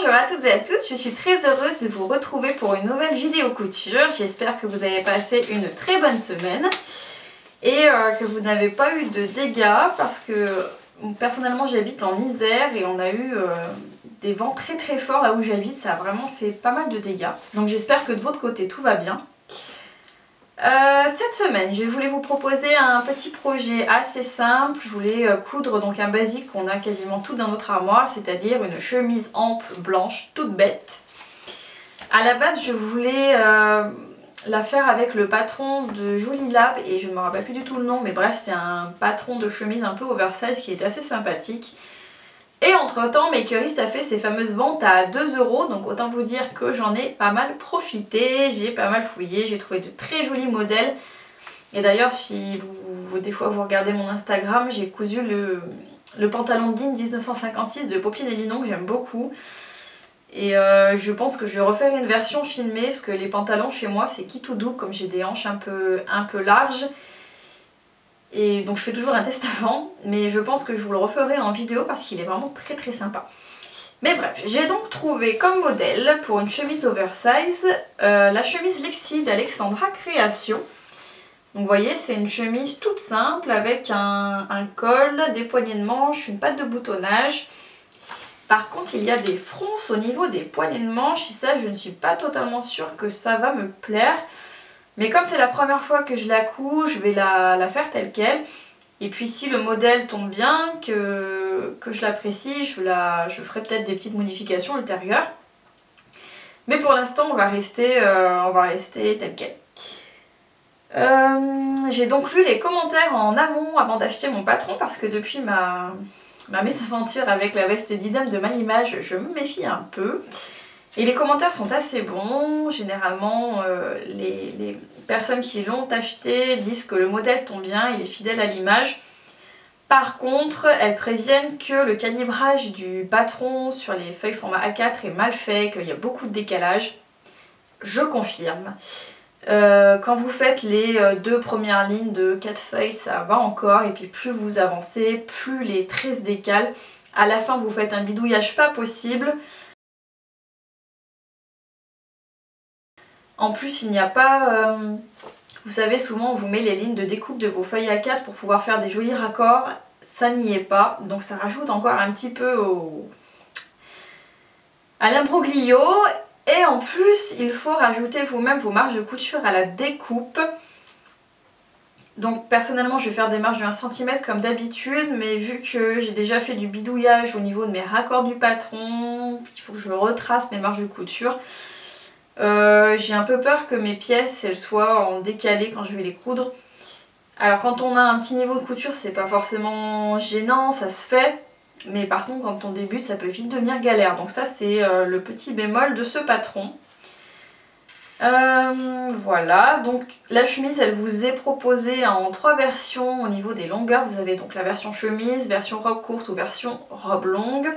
Bonjour à toutes et à tous, je suis très heureuse de vous retrouver pour une nouvelle vidéo couture. J'espère que vous avez passé une très bonne semaine et que vous n'avez pas eu de dégâts parce que personnellement j'habite en Isère et on a eu des vents très très forts là où j'habite, ça a vraiment fait pas mal de dégâts. Donc j'espère que de votre côté tout va bien. Cette semaine, je voulais vous proposer un petit projet assez simple. Je voulais coudre donc un basique qu'on a quasiment tout dans notre armoire, c'est-à-dire une chemise ample blanche toute bête. À la base, je voulais la faire avec le patron de Jolie Lab et je ne me rappelle plus du tout le nom, mais bref, c'est un patron de chemise un peu oversize qui est assez sympathique. Et entre temps, Makerist a fait ses fameuses ventes à 2 €, donc autant vous dire que j'en ai pas mal profité, j'ai pas mal fouillé, j'ai trouvé de très jolis modèles. Et d'ailleurs, si des fois vous regardez mon Instagram, j'ai cousu le pantalon de jean 1956 de Popine et Linon que j'aime beaucoup. Et je pense que je vais refaire une version filmée parce que les pantalons chez moi c'est qui tout double, comme j'ai des hanches un peu larges. Et donc je fais toujours un test avant, mais je pense que je vous le referai en vidéo parce qu'il est vraiment très très sympa. Mais bref, j'ai donc trouvé comme modèle pour une chemise oversize la chemise Lexi d'Alexandra Création. Donc vous voyez, c'est une chemise toute simple avec un col, des poignées de manche, une patte de boutonnage. Par contre, il y a des fronces au niveau des poignées de manche et ça, je ne suis pas totalement sûre que ça va me plaire. Mais comme c'est la première fois que je la couds, je vais la faire telle qu'elle. Et puis si le modèle tombe bien, que je l'apprécie, je ferai peut-être des petites modifications ultérieures. Mais pour l'instant, on va rester tel quel. J'ai donc lu les commentaires en amont avant d'acheter mon patron parce que depuis ma mésaventure avec la veste d'Idem de Manimage, je me méfie un peu. Et les commentaires sont assez bons. Généralement, les personnes qui l'ont acheté disent que le modèle tombe bien, il est fidèle à l'image. Par contre, elles préviennent que le calibrage du patron sur les feuilles format A4 est mal fait, qu'il y a beaucoup de décalage. Je confirme. Quand vous faites les 2 premières lignes de 4 feuilles, ça va encore. Et puis plus vous avancez, plus les traits se décalent. À la fin, vous faites un bidouillage pas possible. En plus, il n'y a pas... vous savez, souvent on vous met les lignes de découpe de vos feuilles A4 pour pouvoir faire des jolis raccords. Ça n'y est pas, donc ça rajoute encore un petit peu à l'imbroglio. Et en plus, il faut rajouter vous-même vos marges de couture à la découpe. Donc personnellement, je vais faire des marges de 1 cm comme d'habitude, mais vu que j'ai déjà fait du bidouillage au niveau de mes raccords du patron, il faut que je retrace mes marges de couture. J'ai un peu peur que mes pièces elles soient en décalé quand je vais les coudre. Alors quand on a un petit niveau de couture, c'est pas forcément gênant, ça se fait. Mais par contre quand on débute, ça peut vite devenir galère. Donc ça c'est le petit bémol de ce patron. Voilà, donc la chemise elle vous est proposée en 3 versions au niveau des longueurs. Vous avez donc la version chemise, version robe courte ou version robe longue.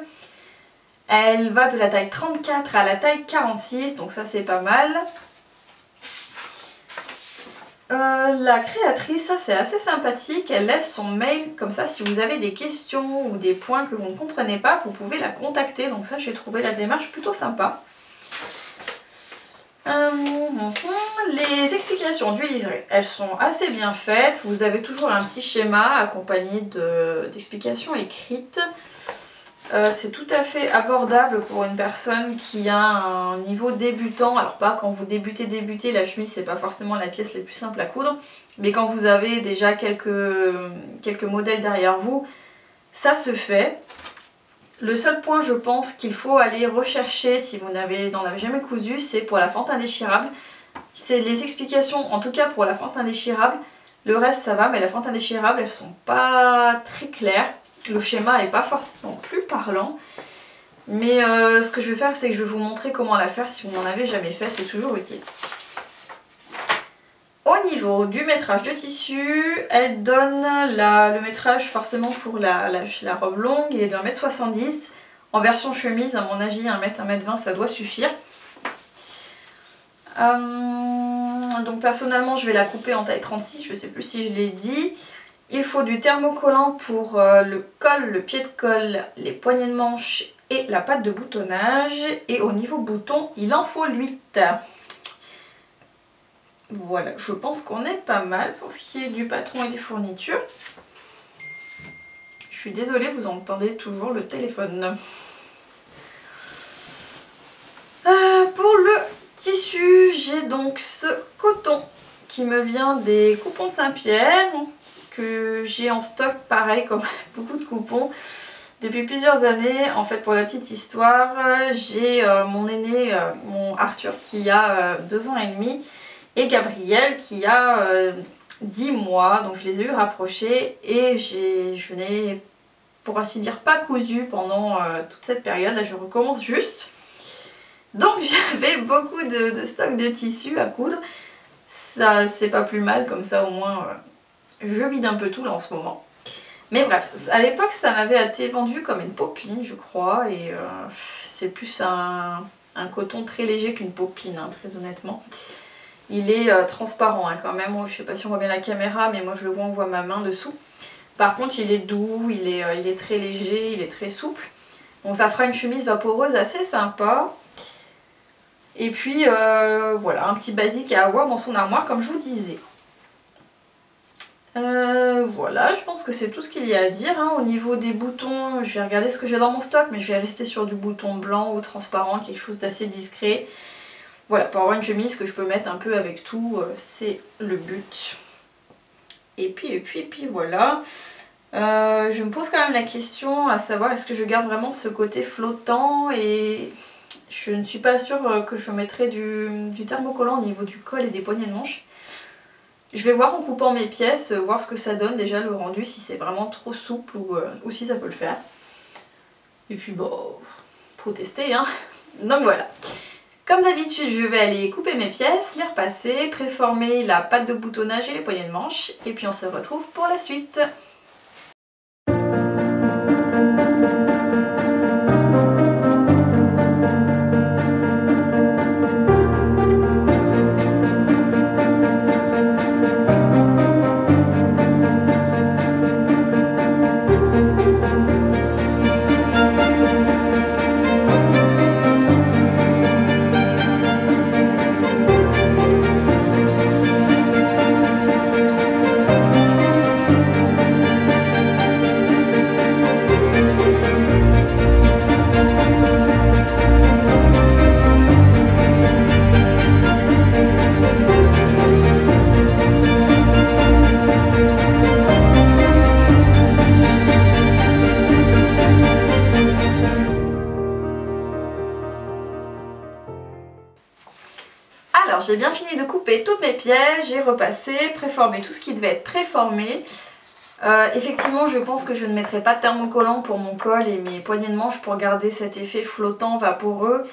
Elle va de la taille 34 à la taille 46, donc ça c'est pas mal. La créatrice, ça c'est assez sympathique, elle laisse son mail, comme ça si vous avez des questions ou des points que vous ne comprenez pas, vous pouvez la contacter, donc ça j'ai trouvé la démarche plutôt sympa. Les explications du livret, elles sont assez bien faites, vous avez toujours un petit schéma accompagné d'explications écrites. C'est tout à fait abordable pour une personne qui a un niveau débutant. Alors pas quand vous débutez, la chemise c'est pas forcément la pièce la plus simple à coudre, mais quand vous avez déjà quelques modèles derrière vous, ça se fait. Le seul point je pense qu'il faut aller rechercher si vous n'en avez jamais cousu, c'est pour la fente indéchirable. C'est les explications, en tout cas pour la fente indéchirable, le reste ça va, mais la fente indéchirable elles sont pas très claires. Le schéma n'est pas forcément plus parlant, mais ce que je vais faire c'est que je vais vous montrer comment la faire si vous n'en avez jamais fait, c'est toujours utile. Au niveau du métrage de tissu, elle donne le métrage forcément pour la robe longue, il est de 1,70 m. En version chemise, à mon avis, 1 m, 1,20 m ça doit suffire. Donc personnellement je vais la couper en taille 36, je ne sais plus si je l'ai dit. Il faut du thermocollant pour le col, le pied de colle, les poignées de manche et la patte de boutonnage. Et au niveau bouton, il en faut 8. Voilà, je pense qu'on est pas mal pour ce qui est du patron et des fournitures. Je suis désolée, vous entendez toujours le téléphone. Pour le tissu, j'ai donc ce coton qui me vient des coupons de Saint-Pierre, que j'ai en stock pareil comme beaucoup de coupons depuis plusieurs années. En fait, pour la petite histoire, j'ai mon aîné, mon Arthur, qui a 2 ans et demi, et Gabriel qui a 10 mois, donc je les ai eu rapprochés et je n'ai pour ainsi dire pas cousu pendant toute cette période. Là je recommence juste, donc j'avais beaucoup de stock de tissu à coudre. Ça c'est pas plus mal, comme ça au moins je vide un peu tout là en ce moment. Mais bref, à l'époque ça m'avait été vendu comme une popeline je crois, et c'est plus un coton très léger qu'une popeline, hein, très honnêtement. Il est transparent hein, quand même, je sais pas si on voit bien la caméra, mais moi je le vois, on voit ma main dessous. Par contre il est doux, il est très léger, il est très souple. Donc ça fera une chemise vaporeuse assez sympa. Et puis voilà, un petit basique à avoir dans son armoire comme je vous disais. Voilà, je pense que c'est tout ce qu'il y a à dire. Hein. Au niveau des boutons, je vais regarder ce que j'ai dans mon stock, mais je vais rester sur du bouton blanc ou transparent, quelque chose d'assez discret. Voilà, pour avoir une chemise que je peux mettre un peu avec tout, c'est le but. Et puis voilà. Je me pose quand même la question à savoir est-ce que je garde vraiment ce côté flottant, et je ne suis pas sûre que je mettrai du thermocollant au niveau du col et des poignées de manche. Je vais voir en coupant mes pièces, voir ce que ça donne déjà le rendu, si c'est vraiment trop souple ou si ça peut le faire. Et puis bon, faut tester hein. Donc voilà. Comme d'habitude, je vais aller couper mes pièces, les repasser, préformer la patte de boutonnage et les poignées de manche, et puis on se retrouve pour la suite. Alors j'ai bien fini de couper toutes mes pièces, j'ai repassé, préformé tout ce qui devait être préformé. Effectivement je pense que je ne mettrai pas de thermocollant pour mon col et mes poignées de manche pour garder cet effet flottant, vaporeux.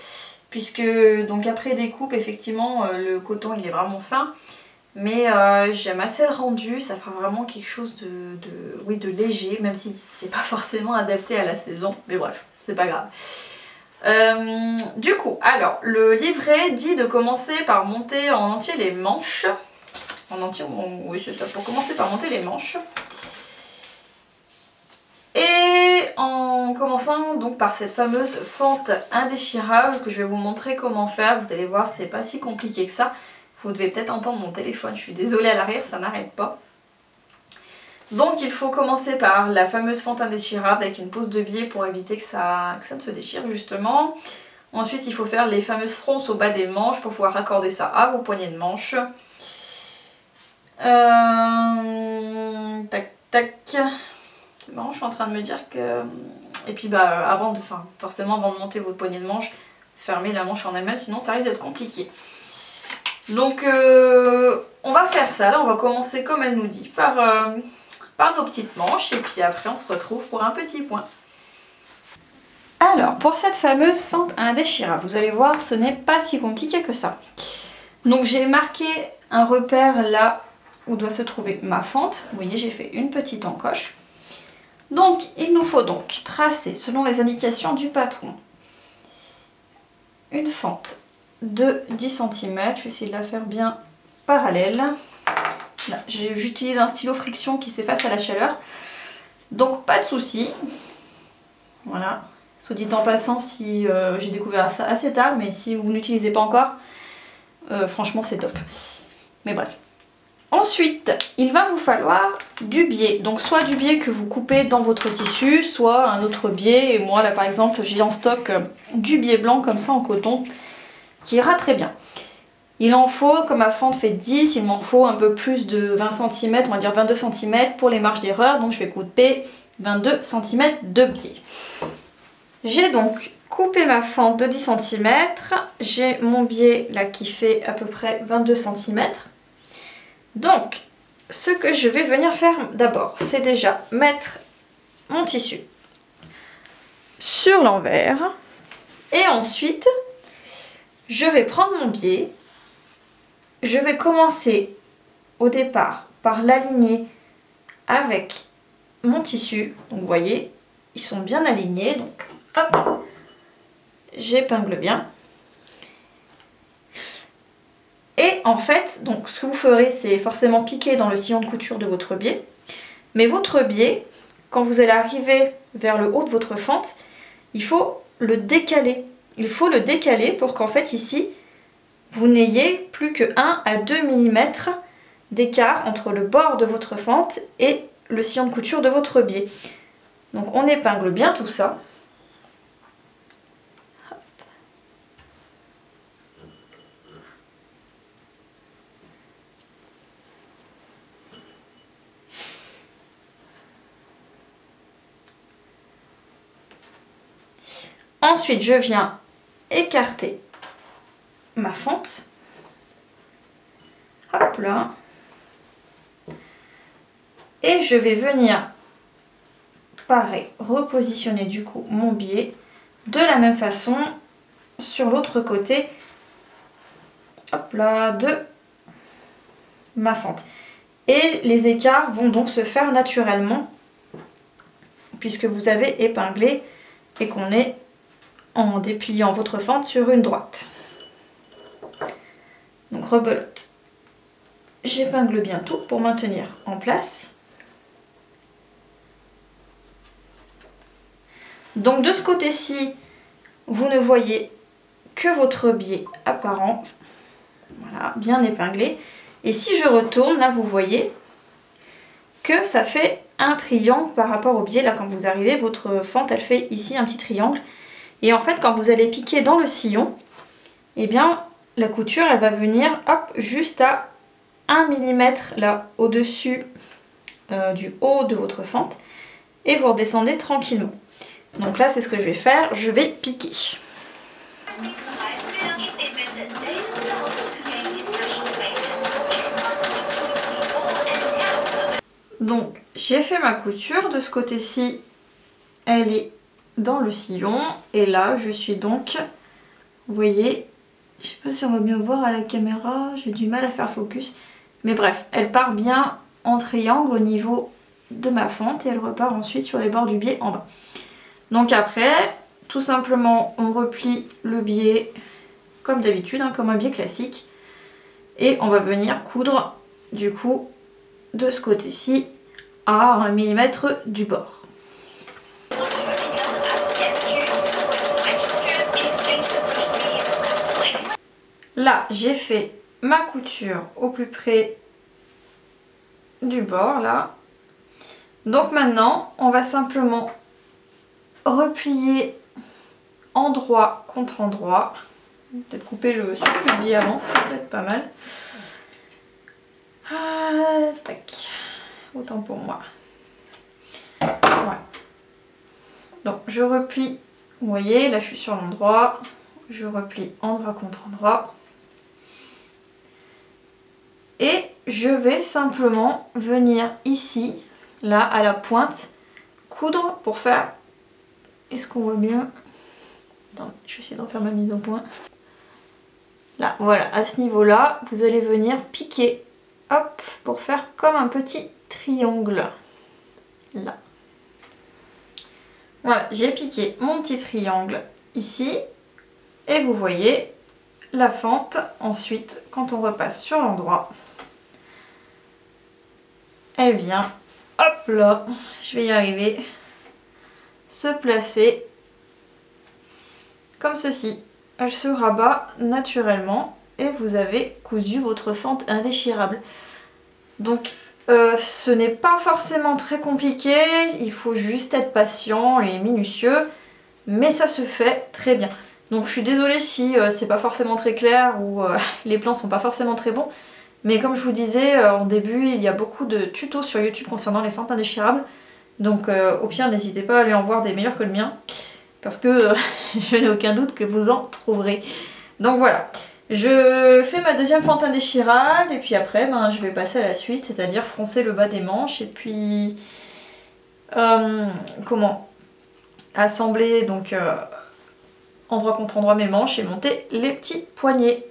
Puisque donc après découpe effectivement le coton il est vraiment fin. Mais j'aime assez le rendu, ça fera vraiment quelque chose de léger, même si c'est pas forcément adapté à la saison. Mais bref, c'est pas grave. Du coup, alors le livret dit de commencer par monter en entier les manches. En entier, oui c'est ça, pour commencer par monter les manches. Et en commençant donc par cette fameuse fente indéchirable que je vais vous montrer comment faire. Vous allez voir, c'est pas si compliqué que ça. Vous devez peut-être entendre mon téléphone, je suis désolée à l'arrière, ça n'arrête pas. Donc il faut commencer par la fameuse fente indéchirable avec une pose de biais pour éviter que ça ne se déchire justement. Ensuite il faut faire les fameuses fronces au bas des manches pour pouvoir raccorder ça à vos poignées de manche. Tac tac. C'est marrant, je suis en train de me dire que... Et puis bah forcément avant de monter votre poignée de manche, fermez la manche en elle-même, sinon ça risque d'être compliqué. Donc on va faire ça, là on va commencer comme elle nous dit, par nos petites manches, et puis après on se retrouve pour un petit point. Alors pour cette fameuse fente indéchirable, vous allez voir ce n'est pas si compliqué que ça. Donc j'ai marqué un repère là où doit se trouver ma fente, vous voyez j'ai fait une petite encoche. Donc il nous faut donc tracer selon les indications du patron une fente de 10 cm, je vais essayer de la faire bien parallèle. J'utilise un stylo friction qui s'efface à la chaleur, donc pas de souci. Voilà, Soit dit en passant, si j'ai découvert ça assez tard, mais si vous n'utilisez pas encore, franchement c'est top. Mais bref. Ensuite, il va vous falloir du biais. Donc soit du biais que vous coupez dans votre tissu, soit un autre biais. Et moi là par exemple, j'ai en stock du biais blanc comme ça en coton, qui ira très bien. Il en faut, comme ma fente fait 10, il m'en faut un peu plus de 20 cm, on va dire 22 cm pour les marges d'erreur. Donc je vais couper 22 cm de biais. J'ai donc coupé ma fente de 10 cm. J'ai mon biais là qui fait à peu près 22 cm. Donc, ce que je vais venir faire d'abord, c'est déjà mettre mon tissu sur l'envers. Et ensuite, je vais prendre mon biais. Je vais commencer au départ par l'aligner avec mon tissu. Donc, vous voyez, ils sont bien alignés. Donc, hop, j'épingle bien. Et en fait, donc ce que vous ferez, c'est forcément piquer dans le sillon de couture de votre biais. Mais votre biais, quand vous allez arriver vers le haut de votre fente, il faut le décaler. Il faut le décaler pour qu'en fait ici, vous n'ayez plus que 1 à 2 mm d'écart entre le bord de votre fente et le sillon de couture de votre biais. Donc on épingle bien tout ça. Ensuite, je viens écarter ma fente. Hop là. Et je vais venir, pareil, repositionner du coup mon biais de la même façon sur l'autre côté, hop là, de ma fente. Et les écarts vont donc se faire naturellement puisque vous avez épinglé et qu'on est en dépliant votre fente sur une droite. Donc rebelote. J'épingle bien tout pour maintenir en place. Donc de ce côté-ci, vous ne voyez que votre biais apparent. Voilà, bien épinglé. Et si je retourne, là vous voyez que ça fait un triangle par rapport au biais. Là quand vous arrivez, votre fente elle fait ici un petit triangle. Et en fait, quand vous allez piquer dans le sillon, eh bien, la couture, elle va venir, hop, juste à 1 mm là, au-dessus du haut de votre fente. Et vous redescendez tranquillement. Donc là, c'est ce que je vais faire. Je vais piquer. Donc, j'ai fait ma couture. De ce côté-ci, elle est dans le sillon et là je suis donc, vous voyez, je sais pas si on va bien voir à la caméra, j'ai du mal à faire focus, mais bref, elle part bien en triangle au niveau de ma fente et elle repart ensuite sur les bords du biais en bas. Donc après, tout simplement on replie le biais comme d'habitude, hein, comme un biais classique, et on va venir coudre du coup de ce côté-ci à 1 mm du bord. Là, j'ai fait ma couture au plus près du bord, là. Donc maintenant, on va simplement replier endroit contre endroit. Peut-être couper le surplus de biais avant, ça peut être pas mal. Ah, tac. Autant pour moi. Voilà. Donc, je replie, vous voyez, là je suis sur l'endroit. Je replie endroit contre endroit. Et je vais simplement venir ici, là, à la pointe, coudre pour faire... Est-ce qu'on voit bien? Attends, je vais essayer de refaire ma mise au point. Là, voilà, à ce niveau-là, vous allez venir piquer, hop, pour faire comme un petit triangle. Là. Voilà, j'ai piqué mon petit triangle ici. Et vous voyez la fente, ensuite, quand on repasse sur l'endroit, elle vient, hop là, je vais y arriver, se placer comme ceci. Elle se rabat naturellement et vous avez cousu votre fente indéchirable. Donc ce n'est pas forcément très compliqué, il faut juste être patient et minutieux, mais ça se fait très bien. Donc je suis désolée si c'est pas forcément très clair ou les plans sont pas forcément très bons, mais comme je vous disais en début, il y a beaucoup de tutos sur YouTube concernant les fentes indéchirables, donc au pire n'hésitez pas à aller en voir des meilleurs que le mien, parce que je n'ai aucun doute que vous en trouverez. Donc voilà. Je fais ma deuxième fente indéchirable et puis après je vais passer à la suite, c'est-à-dire froncer le bas des manches et puis assembler donc endroit contre endroit mes manches et monter les petits poignets.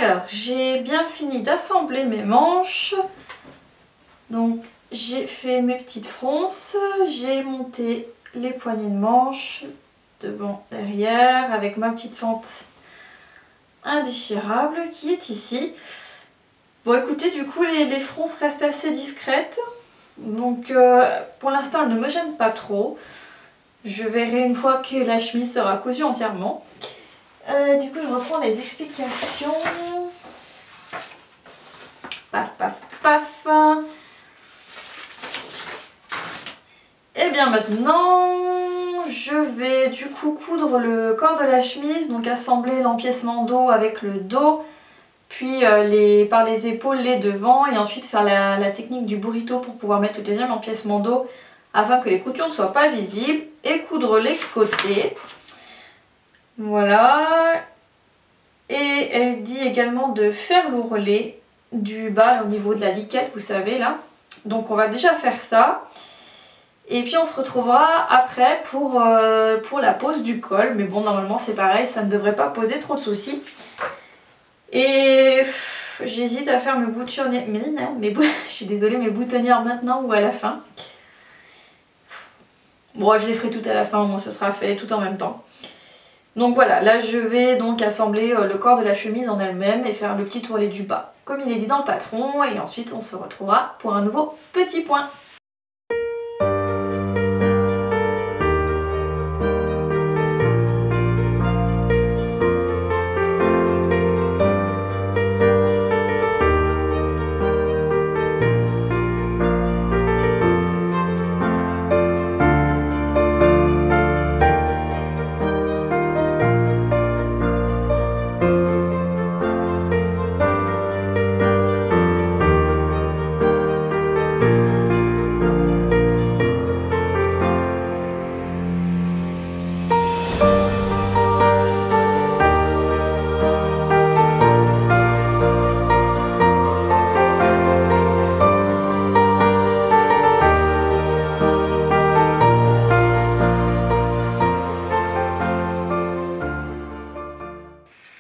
Alors, j'ai bien fini d'assembler mes manches. Donc, j'ai fait mes petites fronces. J'ai monté les poignées de manches devant, derrière, avec ma petite fente indéchirable qui est ici. Bon, écoutez, du coup, les fronces restent assez discrètes. Donc, pour l'instant, elles ne me gênent pas trop. Je verrai une fois que la chemise sera cousue entièrement. Du coup, je reprends les explications. Paf, paf, paf. Et bien maintenant, je vais du coup coudre le corps de la chemise, donc assembler l'empiècement dos avec le dos, puis par les épaules les devants, et ensuite faire la technique du burrito pour pouvoir mettre le deuxième empiècement dos afin que les coutures ne soient pas visibles, et coudre les côtés. Voilà. Et elle dit également de faire l'ourlet du bas au niveau de la liquette, vous savez là. Donc on va déjà faire ça. Et puis on se retrouvera après pour la pose du col. Mais bon, normalement c'est pareil, ça ne devrait pas poser trop de soucis. Et j'hésite à faire mes boutonnières, je suis désolée, mes boutonnières maintenant ou à la fin. Bon, je les ferai tout à la fin, ce sera fait tout en même temps. Donc voilà, là je vais donc assembler le corps de la chemise en elle-même et faire le petit ourlet du bas, comme il est dit dans le patron, et ensuite on se retrouvera pour un nouveau petit point.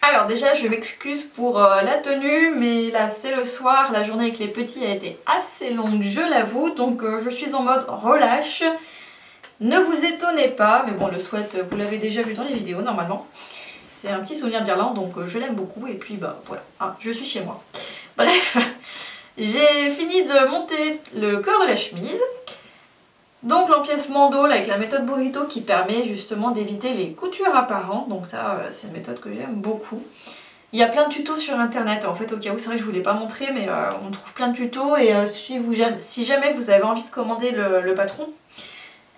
Alors déjà je m'excuse pour la tenue, mais là c'est le soir, la journée avec les petits a été assez longue, je l'avoue, donc je suis en mode relâche. Ne vous étonnez pas, mais bon le sweat vous l'avez déjà vu dans les vidéos normalement. C'est un petit souvenir d'Irlande, donc je l'aime beaucoup, et puis bah voilà, hein, je suis chez moi. Bref, j'ai fini de monter le corps de la chemise. Donc l'empiècement dos avec la méthode burrito qui permet justement d'éviter les coutures apparentes, donc ça c'est une méthode que j'aime beaucoup. Il y a plein de tutos sur internet en fait, au cas où, c'est vrai que je vous l'ai pas montré, mais on trouve plein de tutos, et si jamais vous avez envie de commander le patron,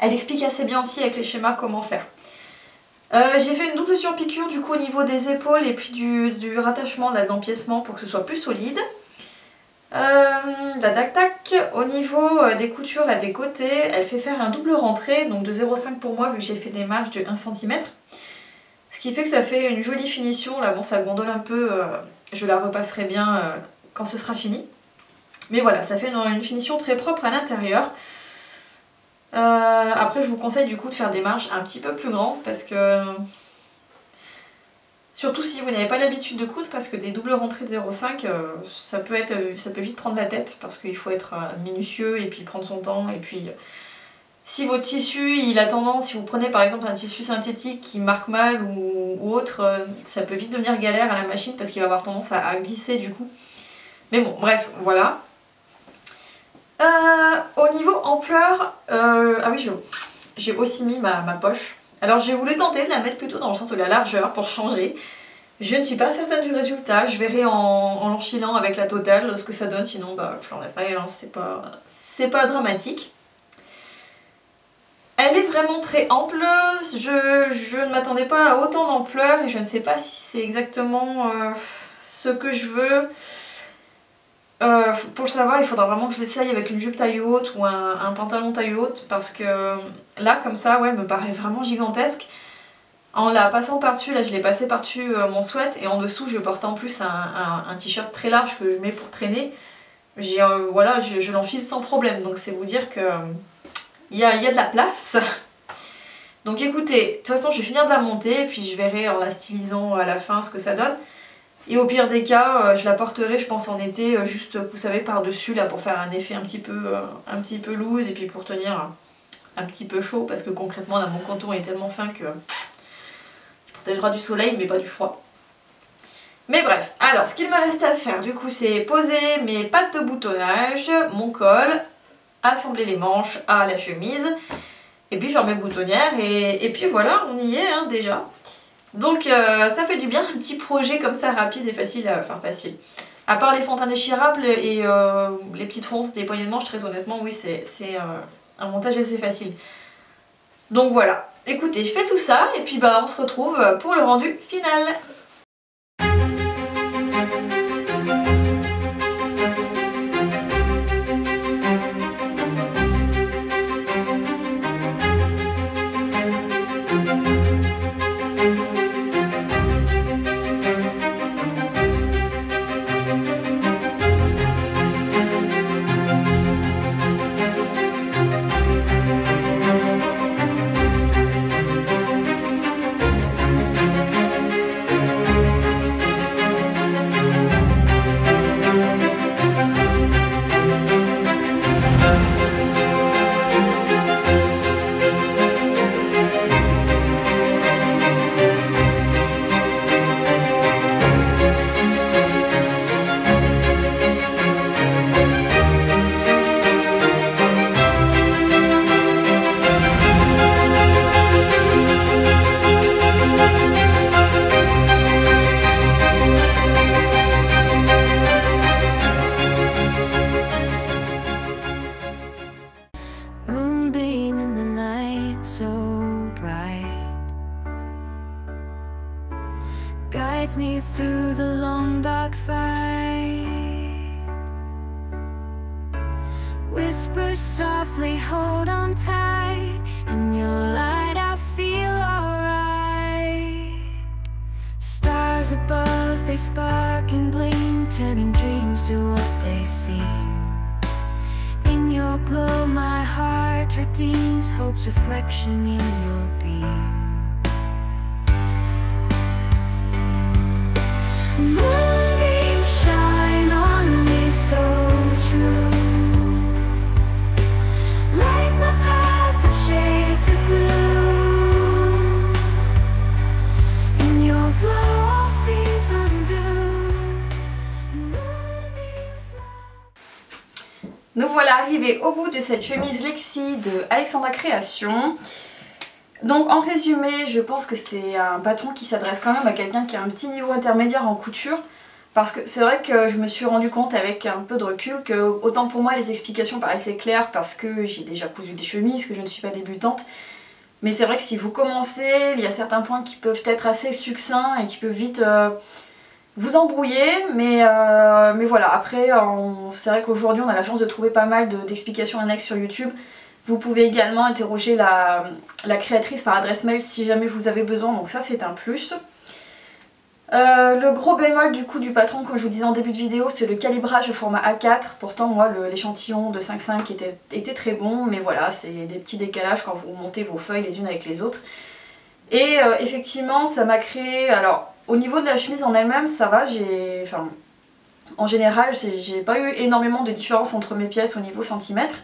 Elle explique assez bien aussi avec les schémas comment faire. J'ai fait une double surpiqûre du coup au niveau des épaules et puis du rattachement de l'empiècement pour que ce soit plus solide. Tac tac. Au niveau des coutures là des côtés, elle fait faire un double rentré, donc de 0,5 pour moi vu que j'ai fait des marges de 1 cm. Ce qui fait que ça fait une jolie finition. Là bon, ça gondole un peu, je la repasserai bien quand ce sera fini. Mais voilà, ça fait une finition très propre à l'intérieur. Après je vous conseille du coup de faire des marges un petit peu plus grandes parce que... Surtout si vous n'avez pas l'habitude de coudre, parce que des doubles rentrées de 0,5 ça peut vite prendre la tête parce qu'il faut être minutieux et puis prendre son temps. Et puis si votre tissu il a tendance, si vous prenez par exemple un tissu synthétique qui marque mal ou autre, ça peut vite devenir galère à la machine parce qu'il va avoir tendance à glisser du coup. Mais bon, bref, voilà. Au niveau ampleur, ah oui, j'ai aussi mis ma poche. Alors j'ai voulu tenter de la mettre plutôt dans le sens de la largeur pour changer. Je ne suis pas certaine du résultat, je verrai en l'enfilant avec la totale ce que ça donne, sinon bah, je l'enlèverai, hein, c'est pas dramatique. Elle est vraiment très ample, je ne m'attendais pas à autant d'ampleur et je ne sais pas si c'est exactement ce que je veux. Pour le savoir, il faudra vraiment que je l'essaye avec une jupe taille haute ou un pantalon taille haute parce que là, comme ça, ouais, me paraît vraiment gigantesque. En la passant par-dessus, là je l'ai passé par-dessus mon sweat et en dessous je porte en plus un t-shirt très large que je mets pour traîner. Voilà, je l'enfile sans problème, donc c'est vous dire que il y a de la place. Donc écoutez, de toute façon je vais finir de la monter et puis je verrai en la stylisant à la fin ce que ça donne. Et au pire des cas, je la porterai je pense en été, juste vous savez par-dessus là pour faire un effet un petit peu loose et puis pour tenir un petit peu chaud parce que concrètement là mon contour est tellement fin que il protégera du soleil mais pas du froid. Mais bref, alors ce qu'il me reste à faire du coup c'est poser mes pattes de boutonnage, mon col, assembler les manches à la chemise et puis faire mes boutonnières et puis voilà, on y est hein, déjà. Donc ça fait du bien, un petit projet comme ça rapide et facile, enfin facile. À part les fontaines déchirables et les petites fonces des poignées de manche, très honnêtement oui c'est un montage assez facile. Donc voilà, écoutez je fais tout ça et puis bah on se retrouve pour le rendu final. Guides me through the long dark fight. Whispers softly, hold on tight. In your light I feel alright. Stars above, they spark and gleam, turning dreams to what they seem. In your glow my heart redeems hope's reflection in your beam. Moonbeams shine on me so true. Light my path in shades of blue. In your glow all fears undo. Nous voilà arrivés au bout de cette chemise Lexi de Alexandra Création. Donc en résumé, je pense que c'est un patron qui s'adresse quand même à quelqu'un qui a un petit niveau intermédiaire en couture. Parce que c'est vrai que je me suis rendu compte avec un peu de recul que autant pour moi les explications paraissaient claires parce que j'ai déjà cousu des chemises, que je ne suis pas débutante. Mais c'est vrai que si vous commencez, il y a certains points qui peuvent être assez succincts et qui peuvent vite vous embrouiller. Mais voilà, après c'est vrai qu'aujourd'hui on a la chance de trouver pas mal d'explications annexes sur YouTube. Vous pouvez également interroger la créatrice par adresse mail si jamais vous avez besoin, donc ça c'est un plus. Le gros bémol du coup du patron, comme je vous disais en début de vidéo, c'est le calibrage au format A4. Pourtant moi l'échantillon de 5,5 était très bon, mais voilà, c'est des petits décalages quand vous montez vos feuilles les unes avec les autres. Et effectivement ça m'a créé, alors au niveau de la chemise en elle-même ça va, en général j'ai pas eu énormément de différence entre mes pièces au niveau centimètre.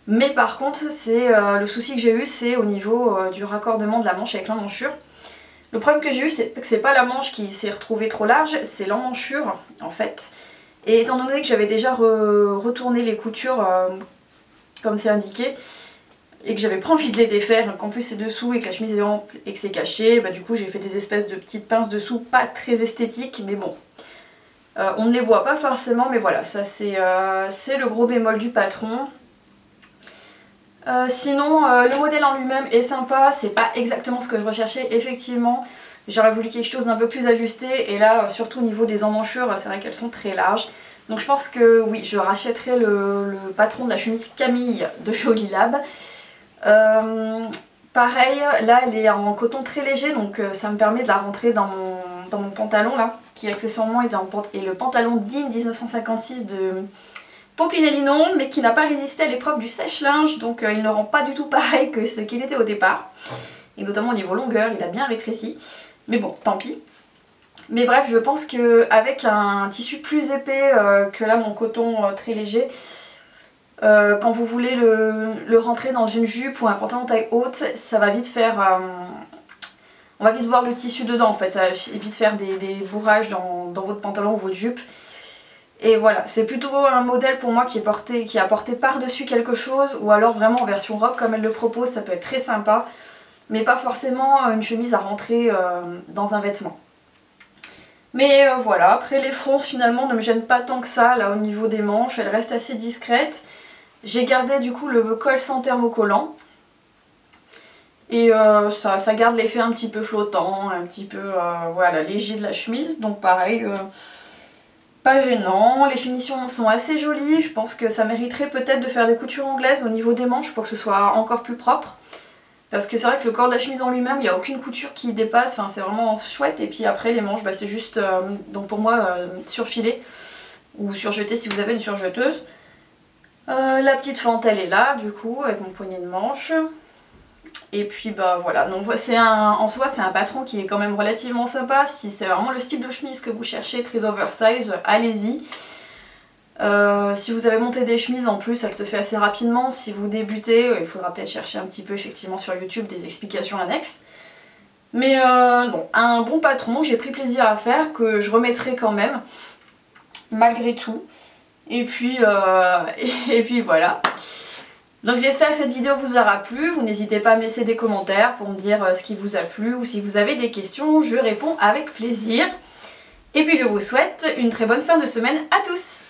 Mais par contre c'est le souci que j'ai eu, c'est au niveau du raccordement de la manche avec l'emmanchure. Le problème que j'ai eu, c'est que c'est pas la manche qui s'est retrouvée trop large, c'est l'emmanchure en fait. Et étant donné que j'avais déjà retourné les coutures comme c'est indiqué, et que j'avais pas envie de les défaire, qu'en plus c'est dessous et que la chemise est ample et que c'est caché, bah du coup j'ai fait des espèces de petites pinces dessous, pas très esthétiques, mais bon. On ne les voit pas forcément, mais voilà, ça c'est le gros bémol du patron. Sinon le modèle en lui-même est sympa, c'est pas exactement ce que je recherchais effectivement, j'aurais voulu quelque chose d'un peu plus ajusté et là surtout au niveau des emmanchures c'est vrai qu'elles sont très larges, donc je pense que oui je rachèterai le patron de la chemise Camille de Jolie Lab. Pareil là elle est en coton très léger donc ça me permet de la rentrer dans mon pantalon là qui accessoirement est le pantalon DIN 1956 de Pompinelli non, mais qui n'a pas résisté à l'épreuve du sèche-linge, donc il ne rend pas du tout pareil que ce qu'il était au départ. Et notamment au niveau longueur, il a bien rétréci. Mais bon, tant pis. Mais bref, je pense qu'avec un tissu plus épais que là, mon coton très léger, quand vous voulez le rentrer dans une jupe ou un pantalon taille haute, ça va vite faire... on va vite voir le tissu dedans en fait, ça va vite faire des bourrages dans votre pantalon ou votre jupe. Et voilà, c'est plutôt un modèle pour moi qui a porté par-dessus quelque chose, ou alors vraiment en version robe comme elle le propose, ça peut être très sympa, mais pas forcément une chemise à rentrer dans un vêtement. Mais voilà, après les fronces finalement ne me gênent pas tant que ça, là au niveau des manches, elles restent assez discrètes. J'ai gardé du coup le col sans thermocollant, et ça garde l'effet un petit peu flottant, un petit peu voilà, léger de la chemise, donc pareil... pas gênant, les finitions sont assez jolies, je pense que ça mériterait peut-être de faire des coutures anglaises au niveau des manches pour que ce soit encore plus propre. Parce que c'est vrai que le corps de la chemise en lui-même, il n'y a aucune couture qui dépasse, enfin, c'est vraiment chouette. Et puis après les manches, bah, c'est juste, donc pour moi, surfiler ou surjeter si vous avez une surjeteuse. La petite fente elle est là du coup avec mon poignet de manche. Et puis bah voilà, donc en soi c'est un patron qui est quand même relativement sympa. Si c'est vraiment le style de chemise que vous cherchez, très oversize, allez-y. Si vous avez monté des chemises en plus, elle se fait assez rapidement. Si vous débutez, il faudra peut-être chercher un petit peu effectivement sur YouTube des explications annexes. Mais bon, un bon patron que j'ai pris plaisir à faire, que je remettrai quand même, malgré tout. Et puis voilà. Donc j'espère que cette vidéo vous aura plu, vous n'hésitez pas à me laisser des commentaires pour me dire ce qui vous a plu ou si vous avez des questions, je réponds avec plaisir. Et puis je vous souhaite une très bonne fin de semaine à tous.